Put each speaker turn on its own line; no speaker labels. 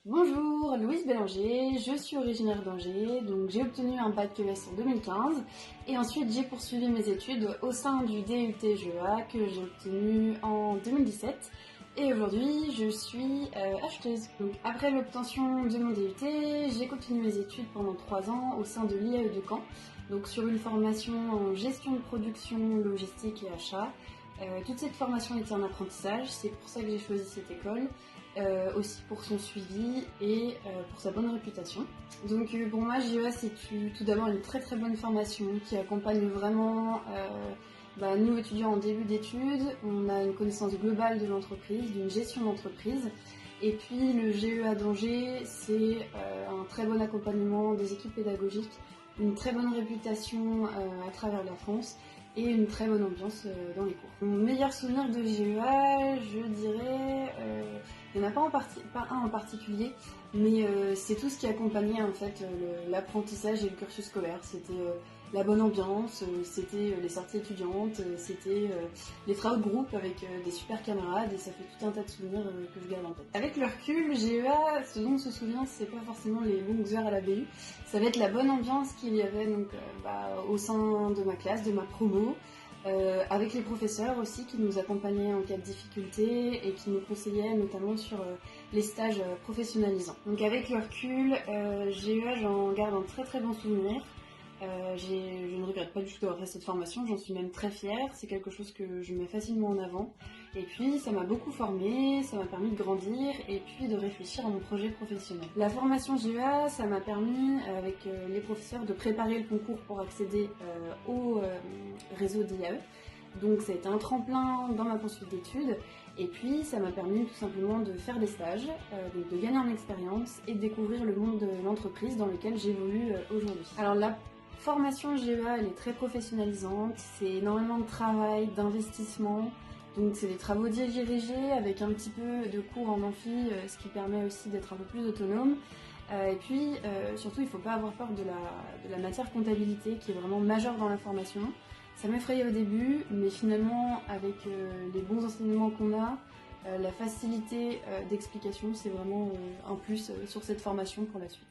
Bonjour, Louise Bélanger, je suis originaire d'Angers, donc j'ai obtenu un bac ES en 2015 et ensuite j'ai poursuivi mes études au sein du DUT GEA que j'ai obtenu en 2017 et aujourd'hui je suis acheteuse. Donc, après l'obtention de mon DUT, j'ai continué mes études pendant 3 ans au sein de l'IAE de Caen, donc sur une formation en gestion de production, logistique et achat. Toute cette formation était en apprentissage, c'est pour ça que j'ai choisi cette école. Aussi pour son suivi et pour sa bonne réputation. Donc pour moi, GEA c'est tout d'abord une très très bonne formation qui accompagne vraiment nous étudiants en début d'études. On a une connaissance globale de l'entreprise, d'une gestion d'entreprise. Et puis le GEA d'Angers, c'est un très bon accompagnement des équipes pédagogiques, une très bonne réputation à travers la France et une très bonne ambiance dans les cours. Mon meilleur souvenir de GEA, je dirais, il n'y en a pas un en particulier, mais c'est tout ce qui accompagnait en fait l'apprentissage et le cursus scolaire. C'était la bonne ambiance, c'était les sorties étudiantes, c'était les travaux de groupe avec des super camarades et ça fait tout un tas de souvenirs que je garde en tête. Avec le recul, GEA, ce dont on se souvient, c'est pas forcément les longues heures à la BU, ça va être la bonne ambiance qu'il y avait donc, au sein de ma classe, de ma promo, avec les professeurs aussi qui nous accompagnaient en cas de difficulté et qui nous conseillaient notamment sur les stages professionnalisants. Donc avec le recul, GEA, j'en garde un très très bon souvenir. Je ne regrette pas du tout d'avoir fait cette formation, j'en suis même très fière, c'est quelque chose que je mets facilement en avant. Et puis ça m'a beaucoup formée, ça m'a permis de grandir et puis de réfléchir à mon projet professionnel. La formation GEA, ça m'a permis avec les professeurs de préparer le concours pour accéder au réseau d'IAE. Donc ça a été un tremplin dans ma poursuite d'études et puis ça m'a permis tout simplement de faire des stages, donc de gagner en expérience et de découvrir le monde de l'entreprise dans lequel j'évolue aujourd'hui. Alors la formation GEA, elle est très professionnalisante, c'est énormément de travail, d'investissement, donc c'est des travaux dirigés avec un petit peu de cours en amphi, ce qui permet aussi d'être un peu plus autonome. Et puis surtout, il ne faut pas avoir peur de la matière comptabilité qui est vraiment majeure dans la formation. Ça m'effrayait au début, mais finalement, avec les bons enseignements qu'on a, la facilité d'explication, c'est vraiment un plus sur cette formation pour la suite.